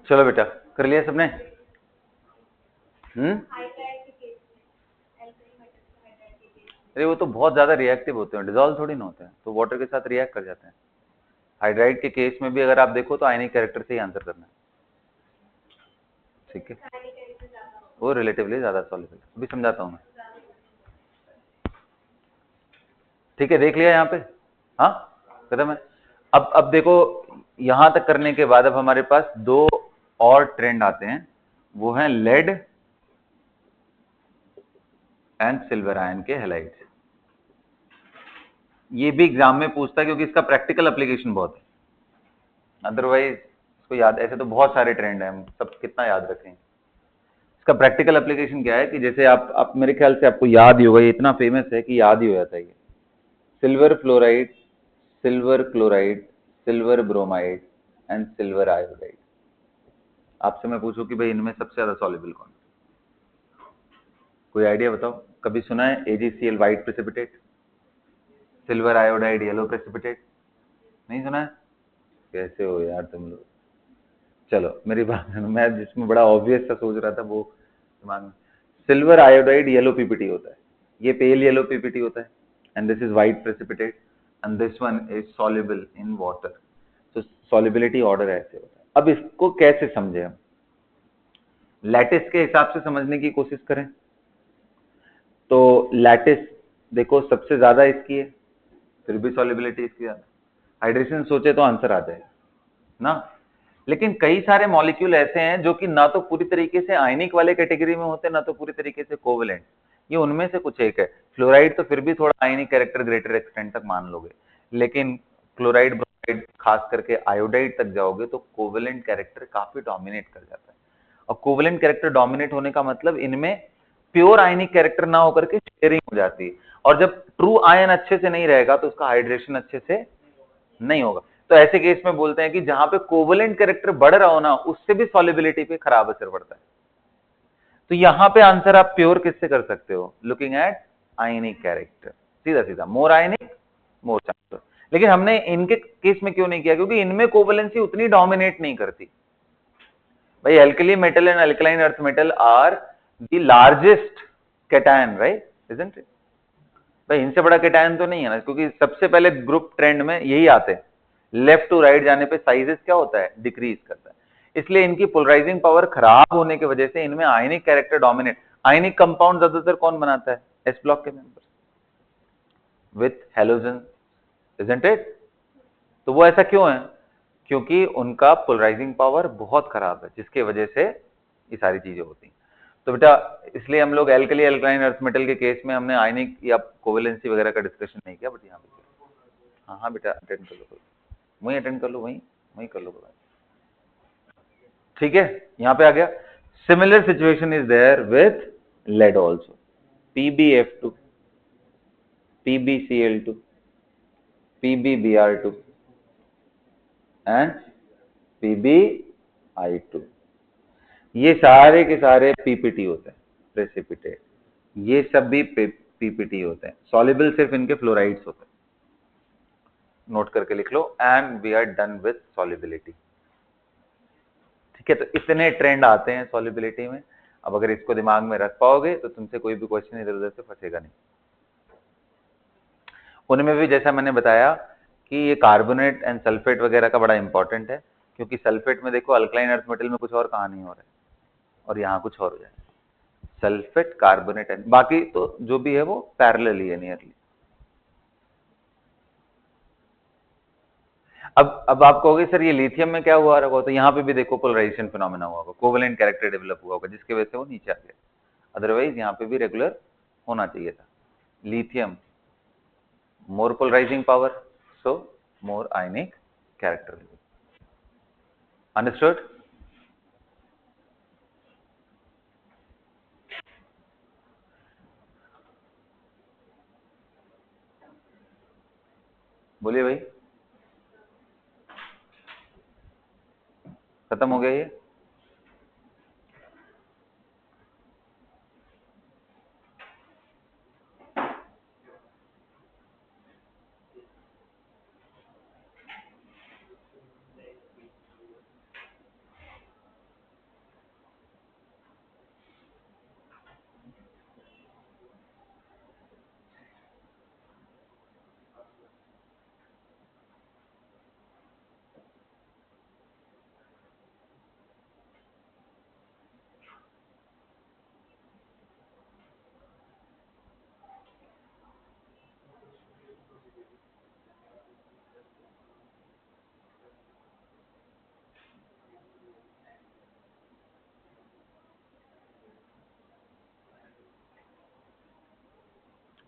चलो बेटा, कर लिया सबने? अरे वो तो बहुत ज्यादा रिएक्टिव होते हैं, डिजोल्व थोड़ी ना होते हैं, तो वाटर के साथ रिएक्ट कर जाते हैं। हाइड्राइड के केस में भी अगर आप देखो तो आयनिक कैरेक्टर से ही आंसर करना है, ठीक है। वो रिलेटिवली ज्यादा सॉल्युबल, अभी समझाता हूँ मैं, ठीक है। देख लिया यहाँ पे, हाँ खत्म है। अब देखो, यहां तक करने के बाद अब हमारे पास दो और ट्रेंड आते हैं, वो हैं लेड एंड सिल्वर आयन के हैलाइड्स। ये भी एग्जाम में पूछता है क्योंकि इसका प्रैक्टिकल एप्लीकेशन बहुत है, अदरवाइज इसको याद, ऐसे तो बहुत सारे ट्रेंड हैं, हम सब कितना याद रखें। इसका प्रैक्टिकल एप्लीकेशन क्या है कि जैसे आप मेरे ख्याल से आपको याद ही होगा, ये इतना फेमस है कि याद ही हो जाता है ये। Silver fluoride, silver chloride, silver bromide and silver iodide. आपसे मैं पूछूं कि भाई इनमें सबसे ज्यादा सॉल्युबल कौन, कोई आइडिया बताओ? कभी सुना है AgCl white precipitate, silver iodide yellow precipitate? नहीं सुना है? कैसे हो यार तुम लोग। चलो मेरी बात सुनो, मैं जिसमें बड़ा ऑब्वियस सा सोच रहा था वो दिमाग में, सिल्वर आयोडाइड येलो पीपीटी होता है, ये पेल येलो पीपीटी होता है, and this is white precipitate and this one is soluble in water. तो सॉल्युबिलिटी ऑर्डर ऐसे होता है। अब इसको कैसे समझे हम, लैटिस के हिसाब से समझने की कोशिश करें तो लैटिस देखो सबसे ज्यादा इसकी है, फिर भी सॉल्युबिलिटी इसकी ज्यादा। हाइड्रेशन सोचे तो आंसर आ जाएगा ना, लेकिन कई सारे मॉलिक्यूल ऐसे हैं जो कि ना तो पूरी तरीके से आयनिक वाले कैटेगरी में होते हैं, ना तो पूरी तरीके से कोवेलेंट। ये उनमें से कुछ एक है। फ्लोराइड तो फिर भी थोड़ा आयनिक कैरेक्टर ग्रेटर एक्सटेंट तक मान लोगे, लेकिन क्लोराइड, ब्रोमाइड, खास करके आयोडाइड तक जाओगे तो कोवेलेंट कैरेक्टर काफी डोमिनेट कर जाता है। और कोवेलेंट कैरेक्टर डोमिनेट होने का मतलब इनमें प्योर आयनिक कैरेक्टर ना होकर के शेयरिंग हो जाती है, और जब ट्रू आयन अच्छे से नहीं रहेगा तो उसका हाइड्रेशन अच्छे से नहीं होगा। तो ऐसे केस में बोलते हैं कि जहां पे कोवेलेंट कैरेक्टर बढ़ रहा हो ना, उससे भी सॉल्युबिलिटी पे खराब असर पड़ता है। तो यहां पे आंसर आप प्योर किससे कर सकते हो, लुकिंग एट आयनिक कैरेक्टर, सीधा सीधा मोर आयनिक मोर चांस। लेकिन हमने इनके केस में क्यों नहीं किया, क्योंकि इनमें कोवेलेंसी उतनी डोमिनेट नहीं करती। भाई alkali metal and alkaline earth metal are the largest cation, right, isn't it? भाई इनसे बड़ा कैटायन तो नहीं है ना, क्योंकि सबसे पहले ग्रुप ट्रेंड में यही आते हैं, लेफ्ट टू राइट जाने पे साइजेस क्या होता है, डिक्रीज करता है। इसलिए इनकी पोलराइजिंग पावर खराब होने की वजह से इनमें आयनिक कैरेक्टर डोमिनेट। आयनिक कंपाउंड ज्यादातर कौन बनाता है, एस ब्लॉक के member with halogen, isn't it? तो वो ऐसा क्यों है, क्योंकि उनका पोलराइजिंग पावर बहुत खराब है, जिसके वजह से ये सारी चीजें होती हैं। तो बेटा इसलिए हम लोग एल्कली एल्कलाइन अर्थ मेटल के केस में हमने आयनिक या कोवेलेंसी वगैरह का डिस्कशन नहीं किया, बट यहाँ पे हाँ हाँ बेटा अटेंड कर लो, वहीं अटेंड कर लो, वहीं वहीं कर लो। ठीक है, यहाँ पे आ गया। Similar situation is there with lead also, PbF2, PbCl2, PbBr2 and PbI2। ये सारे के सारे पीपीटी होते हैं, प्रेसिपिटेट, ये सब भी पीपीटी होते हैं। सॉल्युबल सिर्फ इनके फ्लोराइड्स होते हैं, नोट करके लिख लो, and we are done with solubility. ठीक है, तो इतने ट्रेंड आते हैं सॉल्युबिलिटी में। अब अगर इसको दिमाग में रख पाओगे तो तुमसे कोई भी क्वेश्चन इधर उधर से फंसेगा नहीं। उनमें भी जैसा मैंने बताया कि ये कार्बोनेट एंड सल्फेट वगैरह का बड़ा इंपॉर्टेंट है, क्योंकि सल्फेट में देखो अल्कलाइन अर्थ मेटल में कुछ और कहानी हो रहा है और यहाँ कुछ और हो जाए। सल्फेट, कार्बोनेट एंड बाकी तो जो भी है वो पैरेलल ही है नियरली। अब आप कहोगे सर ये लिथियम में क्या हुआ रहा होगा, तो यहाँ पे भी देखो पोलराइजेशन फिनोमेना हुआ होगा, कोवेलेंट कैरेक्टर डेवलप हुआ होगा, जिसकी वजह से वो नीचे आ गया। अदरवाइज यहाँ पे भी रेगुलर होना चाहिए था। Lithium more polarizing power, so more ionic character. Understood? बोलिए भाई, खत्म हो गया ये?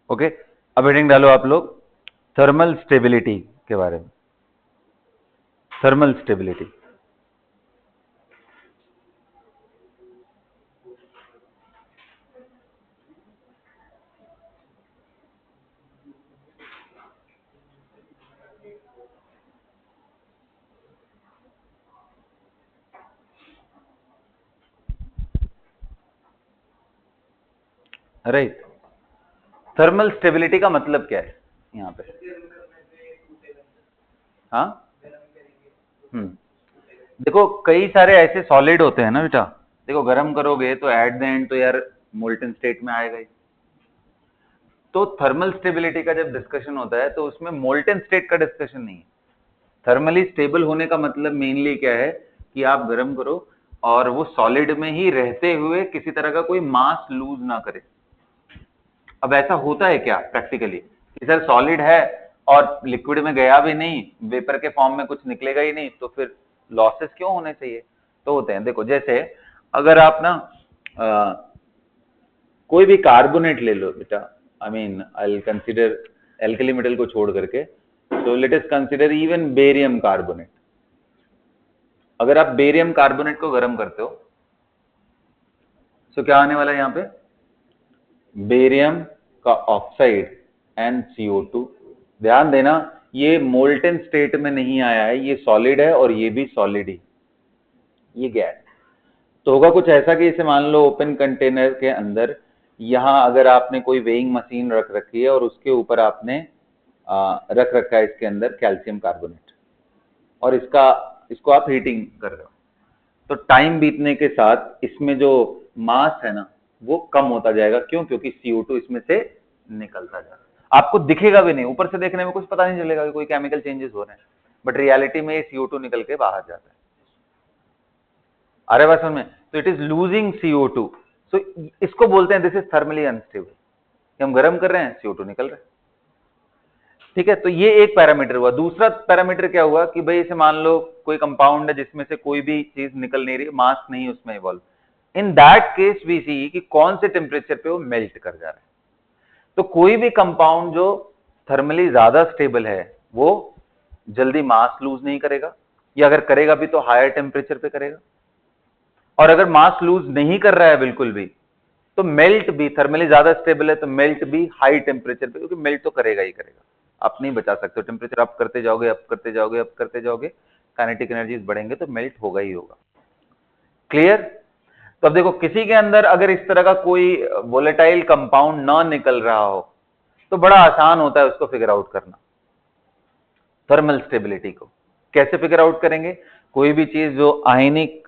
ओके, अब हेडिंग डालो आप लोग थर्मल स्टेबिलिटी के बारे में। Thermal stability, right. Thermal stability का मतलब क्या है यहाँ पे? हाँ, देखो कई सारे ऐसे सॉलिड होते हैं ना बेटा, देखो गर्म करोगे तो एट द एंड तो यार मोल्टन स्टेट में आएगा ही। तो थर्मल स्टेबिलिटी का जब डिस्कशन होता है तो उसमें मोल्टन स्टेट का डिस्कशन नहीं है। थर्मली स्टेबल होने का मतलब मेनली क्या है कि आप गर्म करो और वो सॉलिड में ही रहते हुए किसी तरह का कोई मास लूज ना करे। अब ऐसा होता है क्या प्रैक्टिकली कि सर सॉलिड है और लिक्विड में गया भी नहीं, वेपर के फॉर्म में कुछ निकलेगा ही नहीं, तो फिर लॉसेस क्यों होने चाहिए? तो होते हैं। देखो जैसे अगर आप ना कोई भी कार्बोनेट ले लो बेटा, I mean I consider alkali metal को छोड़ करके, तो let us consider even barium carbonate. अगर आप बेरियम कार्बोनेट को गर्म करते हो तो क्या आने वाला है यहाँ पे? बेरियम का ऑक्साइड एंड CO2। ध्यान देना ये मोल्टन स्टेट में नहीं आया है, ये सॉलिड है और ये भी सॉलिड ही, ये गैस। तो होगा कुछ ऐसा कि इसे मान लो ओपन कंटेनर के अंदर, यहां अगर आपने कोई वेइंग मशीन रख रखी है और उसके ऊपर आपने रख रखा है इसके अंदर कैल्शियम कार्बोनेट, और इसको आप हीटिंग कर रहे हो, तो टाइम बीतने के साथ इसमें जो मास है ना वो कम होता जाएगा। क्यों? क्योंकि CO2 इसमें से निकलता जा रहा है। आपको दिखेगा भी नहीं, ऊपर से देखने में कुछ पता नहीं चलेगा कि कोई केमिकल चेंजेस हो रहे हैं, बट रियलिटी में ये CO2 निकल के बाहर जाता है। अरे बात समझ में? तो इट इज लूजिंग CO2, सो इसको बोलते हैं दिस इज थर्मली अनस्टेबल। हम गर्म कर रहे हैं, CO2 निकल रहा है। ठीक है, तो ये एक पैरामीटर हुआ। दूसरा पैरामीटर क्या हुआ कि भाई इसे मान लो कोई कंपाउंड है जिसमें से कोई भी चीज निकल नहीं रही, मास नहीं उसमें involve, in that case we see कि कौन से टेम्परेचर पे वो मेल्ट कर जा रहा है। तो कोई भी कंपाउंड जो थर्मली ज्यादा स्टेबल है वो जल्दी मास लूज नहीं करेगा, या अगर करेगा भी तो हायर टेम्परेचर पे करेगा। और अगर मास लूज नहीं कर रहा है बिल्कुल भी, तो मेल्ट भी थर्मली ज्यादा स्टेबल है तो मेल्ट भी हाई टेम्परेचर पे, क्योंकि मेल्ट तो करेगा ही करेगा। आप नहीं बचा सकते हो, टेम्परेचर आप करते जाओगे, अप करते जाओगे, अप करते जाओगे, काइनेटिक एनर्जीज बढ़ेंगे तो मेल्ट होगा ही होगा। क्लियर? तो अब देखो, किसी के अंदर अगर इस तरह का कोई वोलेटाइल कंपाउंड ना निकल रहा हो तो बड़ा आसान होता है उसको फिगर आउट करना। थर्मल स्टेबिलिटी को कैसे फिगर आउट करेंगे? कोई भी चीज जो आयनिक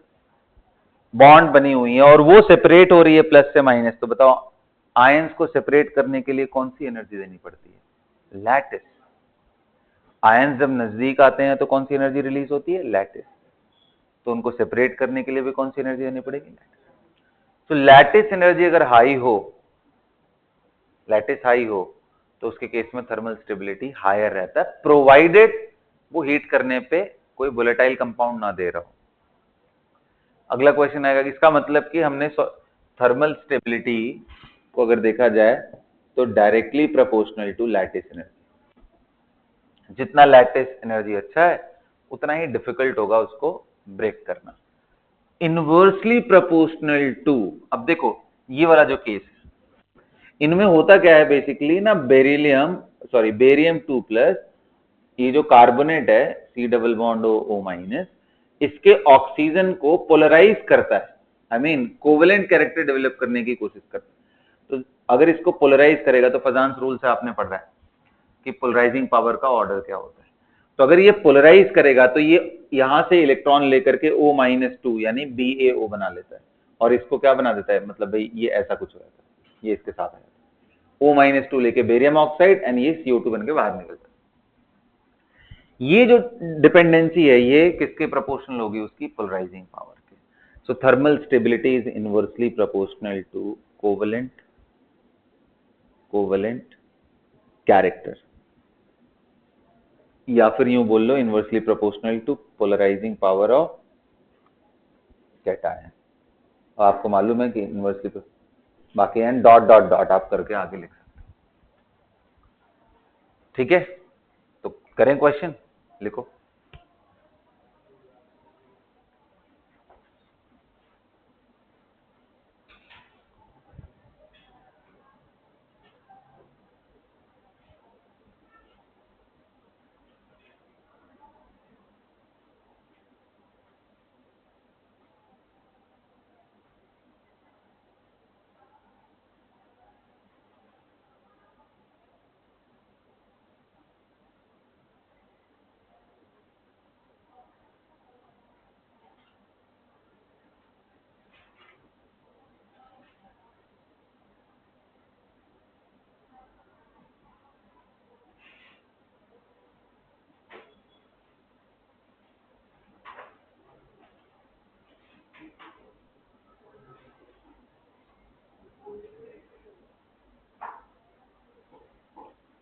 बॉन्ड बनी हुई है और वो सेपरेट हो रही है प्लस से माइनस, तो बताओ आयंस को सेपरेट करने के लिए कौन सी एनर्जी देनी पड़ती है? लैटिस। आयंस जब नजदीक आते हैं तो कौन सी एनर्जी रिलीज होती है? लैटिस। तो उनको सेपरेट करने के लिए भी कौन सी एनर्जी देनी पड़ेगी? लैटिस। तो लैटिस एनर्जी अगर हाई हो, लैटिस हाई हो, तो उसके केस में थर्मल स्टेबिलिटी हायर रहता है, प्रोवाइडेड वो हीट करने पे कोई वोलेटाइल कंपाउंड ना दे रहा हो। अगला क्वेश्चन आएगा कि इसका मतलब कि हमने थर्मल स्टेबिलिटी को अगर देखा जाए तो directly proportional to lattice energy. जितना लैटिस एनर्जी अच्छा है उतना ही डिफिकल्ट होगा उसको ब्रेक करना। इनवर्सली प्रोपोर्शनल टू, अब देखो ये वाला जो केस है, इनमें होता क्या है बेसिकली ना, बेरियम 2+, ये जो कार्बोनेट है C double bond O minus, इसके ऑक्सीजन को पोलराइज करता है, I mean covalent character develop करने की कोशिश करता है। तो अगर इसको पोलराइज करेगा, तो फजांस रूल से आपने पढ़ रहा है कि पोलराइजिंग पावर का ऑर्डर क्या होता है। तो अगर ये पोलराइज करेगा तो ये यहां से इलेक्ट्रॉन लेकर के O-2 यानी BaO बना लेता है, और इसको क्या बना देता है, मतलब भाई ये ऐसा कुछ हो जाता है, ये इसके साथ आ जाता है, O-2 लेके बेरियम ऑक्साइड एंड ये CO2 बन के बाहर निकलता है। ये जो डिपेंडेंसी है ये किसके प्रोपोर्शनल होगी? उसकी पोलराइजिंग पावर के। So thermal stability is inversely proportional to covalent character, या फिर यूं बोल लो inversely proportional to polarising power of cation. आपको मालूम है कि इनवर्सली, बाकी एंड डॉट डॉट डॉट आप करके आगे लिख सकते हो। ठीक है, तो करें क्वेश्चन, लिखो।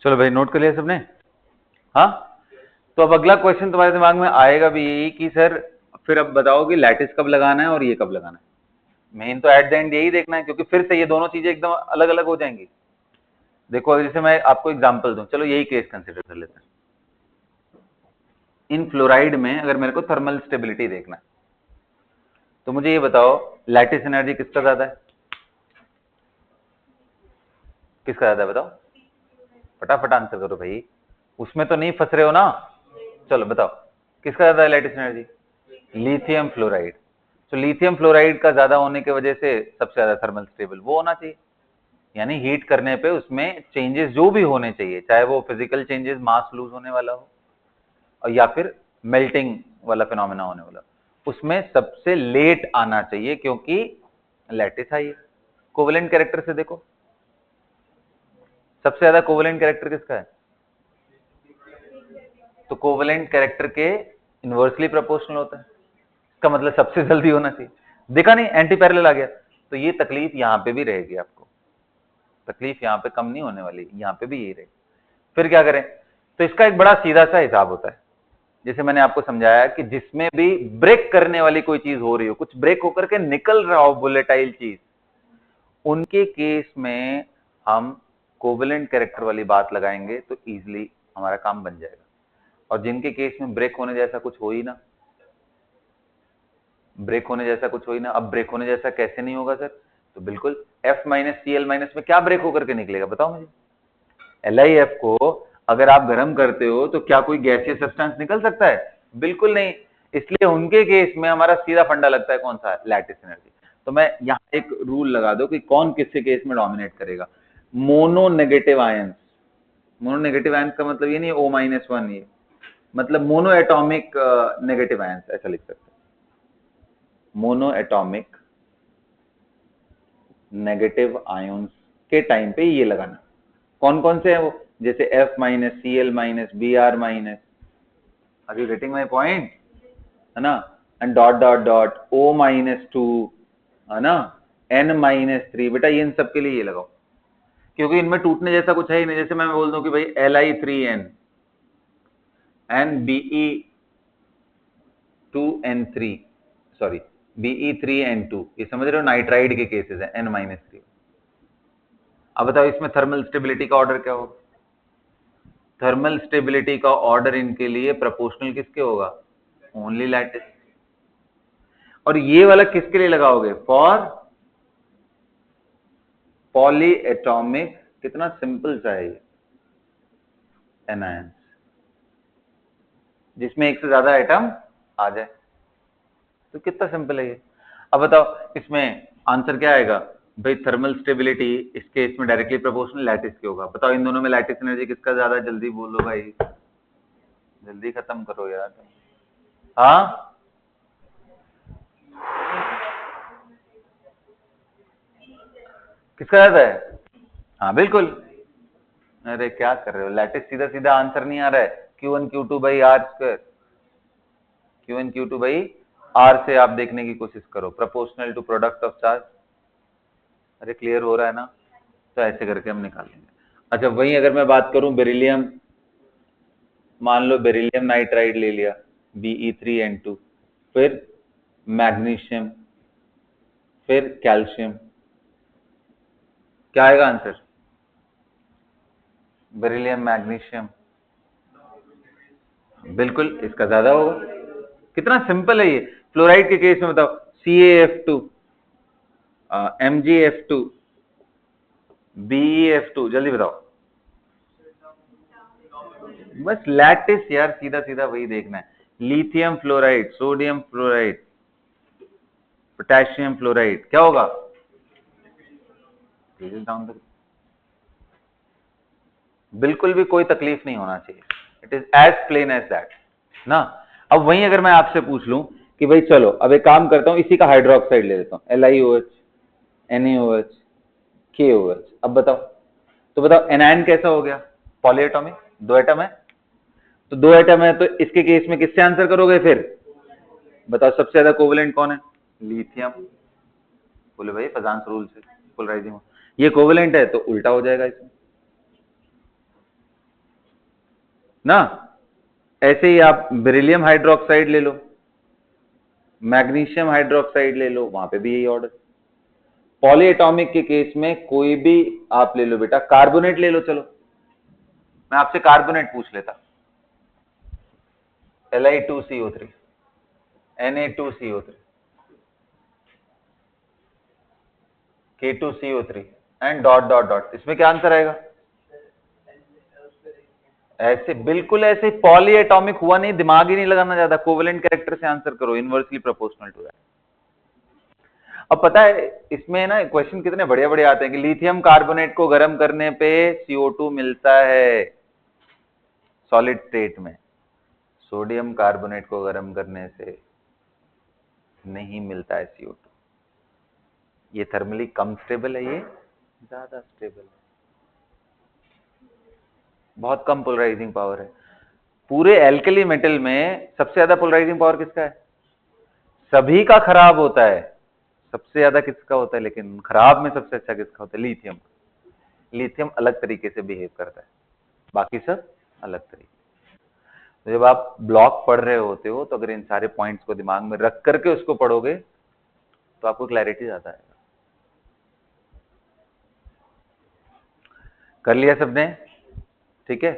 चलो भाई, नोट कर लिया सबने? हाँ, तो अब अगला क्वेश्चन तुम्हारे दिमाग में आएगा भी यही कि सर फिर अब बताओ कि लैटिस कब लगाना है और ये कब लगाना है। मेन तो एट द एंड यही देखना है, क्योंकि फिर से ये दोनों चीजें एकदम अलग अलग हो जाएंगी। देखो अगर जैसे मैं आपको एग्जांपल दूं, चलो यही केस कंसिडर कर लेते हैं। इन फ्लोराइड में अगर मेरे को थर्मल स्टेबिलिटी देखना है, तो मुझे ये बताओ लैटिस एनर्जी किसका ज्यादा है? किसका ज्यादा है बताओ, फटाफट आंसर करो भाई, उसमें तो नहीं फंस रहे हो ना। चलो बताओ किसका ज्यादा है लैटिस एनर्जी? Lithium fluoride. तो लिथियम फ्लोराइड का ज्यादा होने की वजह से सबसे ज्यादा थर्मल स्टेबल वो होना चाहिए, यानी हीट करने पे उसमें चेंजेस जो भी होने चाहिए, चाहे वो फिजिकल चेंजेस, मास लूज होने वाला हो, और या फिर मेल्टिंग वाला फिनोमेना होने वाला, उसमें सबसे लेट आना चाहिए, क्योंकि लैटिस हाई है। कोवेलेंट कैरेक्टर से देखो, सबसे ज्यादा कोवेलेंट कैरेक्टर किसका है? तो कोवेलेंट कैरेक्टर के इनवर्सली प्रोपोर्शनल होता है, इसका मतलब सबसे जल्दी होना चाहिए। देखा नहीं, एंटी पैरेलल आ गया। तो ये तकलीफ यहां पे भी रहेगी आपको, तकलीफ यहां पे कम नहीं होने वाली, यहां पे भी यही रहेगी। फिर क्या करें? तो इसका एक बड़ा सीधा सा हिसाब होता है, जैसे मैंने आपको समझाया कि जिसमें भी ब्रेक करने वाली कोई चीज हो रही हो, कुछ ब्रेक होकर के निकल रहा हो वोलेटाइल चीज, उनके केस में हम कोवेलेंट कैरेक्टर वाली बात लगाएंगे तो इजीली हमारा काम बन जाएगा। और जिनके केस में ब्रेक होने जैसा कुछ हो ही ना, ब्रेक होने जैसा कुछ हो ही ना, अब ब्रेक होने जैसा कैसे नहीं होगा सर? तो बिल्कुल F माइनस Cl माइनस में क्या ब्रेक होकर के निकलेगा बताओ मुझे? LiF को अगर आप गर्म करते हो तो क्या कोई गैसीय सब्सटेंस निकल सकता है? बिल्कुल नहीं। इसलिए उनके केस में हमारा सीधा फंडा लगता है कौन सा? Lattice energy. तो मैं यहाँ एक रूल लगा दो कि कौन किसके केस में डोमिनेट करेगा। Mono negative ions, mono negative ions का मतलब ये नहीं O माइनस 1, ये मतलब मोनो एटॉमिक नेगेटिव आयंस, ऐसा लिख सकते हैं। मोनो एटॉमिक नेगेटिव आयंस के टाइम पे ये लगाना। कौन कौन से है वो? जैसे F minus, Cl minus, Br minus. Are you getting my point? है ना? And dot dot dot O minus 2, है ना, N माइनस 3। बेटा ये इन सब के लिए ये लगाओ, क्योंकि इनमें टूटने जैसा कुछ है ही नहीं। जैसे मैं बोल दूं कि भाई Li3n and Be2n3, sorry Be3n2, ये समझ रहे हो? नाइट्राइड के केसेस है N माइनस 3। अब बताओ इसमें थर्मल स्टेबिलिटी का ऑर्डर क्या होगा? थर्मल स्टेबिलिटी का ऑर्डर इनके लिए प्रोपोर्शनल किसके होगा? Only lattice. और ये वाला किसके लिए लगाओगे? फॉर पॉली एटॉमिक, कितना सिंपल सा है ये, एनायंस, जिसमें एक से ज्यादा एटम आ जाए। तो कितना सिंपल है ये। अब बताओ इसमें आंसर क्या आएगा? भाई थर्मल स्टेबिलिटी इस केस में डायरेक्टली प्रोपोर्शनल लैटिस के होगा। बताओ इन दोनों में लैटिस एनर्जी किसका ज्यादा? जल्दी बोलो भाई, जल्दी खत्म करो यार। हाँ, किसका ज्यादा है? हाँ बिल्कुल। अरे क्या कर रहे हो, लैटिस सीधा सीधा आंसर नहीं आ रहा है। Q1 Q2 by r square, Q1 Q2 by r से आप देखने की कोशिश करो, proportional to product of charge. अरे क्लियर हो रहा है ना? तो ऐसे करके हम निकाल लेंगे। अच्छा वही अगर मैं बात करूं बेरिलियम, मान लो बेरिलियम नाइट्राइड ले लिया Be3n2, फिर मैग्नीशियम, फिर कैल्शियम, क्या आएगा आंसर? बेरिलियम मैग्नीशियम, बिल्कुल इसका ज्यादा होगा। कितना सिंपल है ये। फ्लोराइड के केस में बताओ CaF2, MgF2, BeF2, जल्दी बताओ। बस लैटिस यार, सीधा सीधा वही देखना है। Lithium fluoride, sodium fluoride, potassium fluoride, क्या होगा? डाउन तक बिल्कुल भी कोई तकलीफ नहीं होना चाहिए। It is as plain as that ना। अब वहीं अगर मैं आपसे पूछ लूं कि भाई चलो अब एक काम करता हूं, इसी का हाइड्रोक्साइड ले लेता हूं, LiOH, NaOH, KOH। अब बताओ, तो बताओ एनायन कैसा हो गया? पॉलीएटॉमिक, दो एटम है। तो दो एटम है तो इसके केस में किससे आंसर करोगे फिर? बताओ सबसे ज्यादा कोवेलेंट कौन है? लिथियम। बोले भाई फजांस रूल से पोलराइजिंग हो, ये कोवेलेंट है तो उल्टा हो जाएगा इसमें ना। ऐसे ही आप बेरिलियम हाइड्रोक्साइड ले लो, मैग्नीशियम हाइड्रोक्साइड ले लो, वहां पे भी यही ऑर्डर। पॉलीएटॉमिक के केस में कोई भी आप ले लो बेटा, कार्बोनेट ले लो। चलो मैं आपसे कार्बोनेट पूछ लेता, Li2CO3, Na2CO3, K2CO3 and dot dot dot, इसमें क्या आंसर आएगा? ऐसे बिल्कुल ऐसे पॉली एटॉमिक हुआ नहीं, दिमाग ही नहीं लगाना ज्यादा, कोवेलेंट कैरेक्टर से आंसर करो, इनवर्सली प्रोपोर्शनल टू दैट। अब पता है इसमें ना क्वेश्चन कितने बढ़िया बढ़िया आते हैं कि लिथियम कार्बोनेट को गर्म करने पे CO2 मिलता है सॉलिड स्टेट में, सोडियम कार्बोनेट को गर्म करने से नहीं मिलता है CO2। ये थर्मली कम स्टेबल है, ये ज्यादा स्टेबल है, बहुत कम पोलराइजिंग पावर है। पूरे एल्कली मेटल में सबसे ज्यादा पोलराइजिंग पावर किसका है? सभी का खराब होता है, सबसे ज्यादा किसका होता है, लेकिन खराब में सबसे अच्छा किसका होता है? लिथियम। लिथियम अलग तरीके से बिहेव करता है, बाकी सब अलग तरीके। तो जब आप ब्लॉक पढ़ रहे होते हो तो अगर इन सारे पॉइंट्स को दिमाग में रख करके उसको पढ़ोगे तो आपको क्लैरिटी ज्यादा आएगा। कर लिया सबने? ठीक है।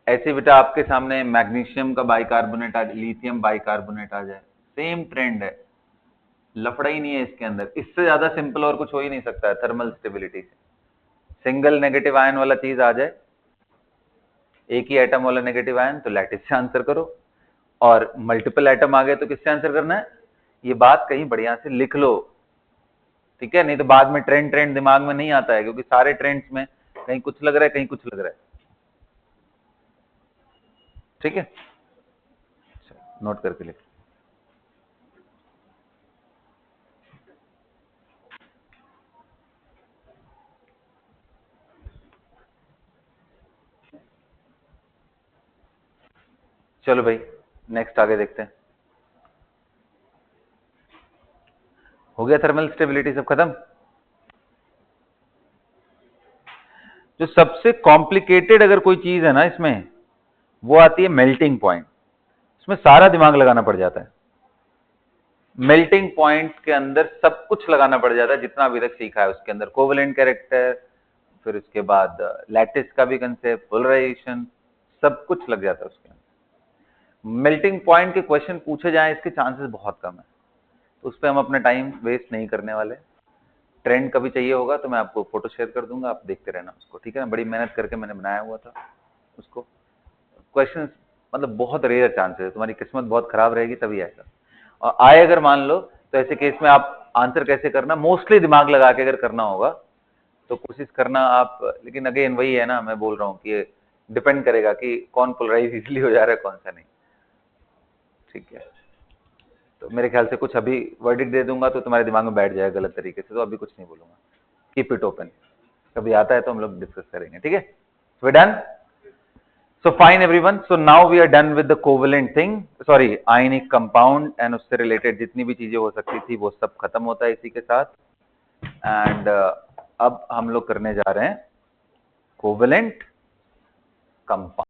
ऐसे बेटा आपके सामने मैग्नीशियम का बाइकार्बोनेट आ, लिथियम बाइकार्बोनेट आ जाए, सेम ट्रेंड है, लफड़ा ही नहीं है इसके अंदर। इससे ज्यादा सिंपल और कुछ हो ही नहीं सकता है थर्मल स्टेबिलिटी से। सिंगल नेगेटिव आयन वाला चीज आ जाए, एक ही एटम वाला नेगेटिव आयन, तो लैटिस से आंसर करो। और मल्टीपल एटम आ गए तो किससे आंसर करना है? ये बात कहीं बढ़िया से लिख लो, ठीक है? नहीं तो बाद में ट्रेंड ट्रेंड दिमाग में नहीं आता है, क्योंकि सारे ट्रेंड्स में कहीं कुछ लग रहा है, कहीं कुछ लग रहा है। ठीक है, नोट करके लिख। चलो भाई, नेक्स्ट आगे देखते हैं। हो गया थर्मल स्टेबिलिटी सब खत्म। जो सबसे कॉम्प्लिकेटेड अगर कोई चीज है ना इसमें, वो आती है मेल्टिंग पॉइंट। इसमें सारा दिमाग लगाना पड़ जाता है। मेल्टिंग पॉइंट के अंदर सब कुछ लगाना पड़ जाता है, जितना अभी तक सीखा है उसके अंदर। कोवेलेंट कैरेक्टर, फिर उसके बाद लैटिस का भी कंसेप्ट, पोलराइजेशन, सब कुछ लग जाता है उसके अंदर। मेल्टिंग पॉइंट के क्वेश्चन पूछे जाए इसके चांसेस बहुत कम है, तो उस पर हम अपना टाइम वेस्ट नहीं करने वाले। ट्रेंड कभी चाहिए होगा तो मैं आपको फोटो शेयर कर दूंगा, आप देखते रहना उसको, ठीक है ना? बड़ी मेहनत करके मैंने बनाया हुआ था उसको। क्वेश्चन मतलब बहुत रेयर चांसेस है, तुम्हारी किस्मत बहुत खराब रहेगी तभी आएगा। और आए अगर मान लो, तो ऐसे केस में आप आंसर कैसे करना, मोस्टली दिमाग लगा के अगर करना होगा तो कोशिश करना आप। लेकिन अगेन वही है ना, मैं बोल रहा हूँ कि डिपेंड करेगा कि कौन पोलराइज इजिली हो जा रहा है, कौन सा नहीं। ठीक है, तो मेरे ख्याल से कुछ अभी वर्डिक्ट दे दूंगा तो तुम्हारे दिमाग में बैठ जाएगा गलत तरीके से, तो अभी कुछ नहीं बोलूंगा। कीप इट ओपन, कभी आता है तो हम लोग डिस्कस करेंगे, ठीक है? We done? So fine everyone, so now we are done with the covalent thing, sorry ionic compound, and उससे रिलेटेड जितनी भी चीजें हो सकती थी वो सब खत्म होता है इसी के साथ। एंड अब हम लोग करने जा रहे हैं कोवेलेंट कंपाउंड।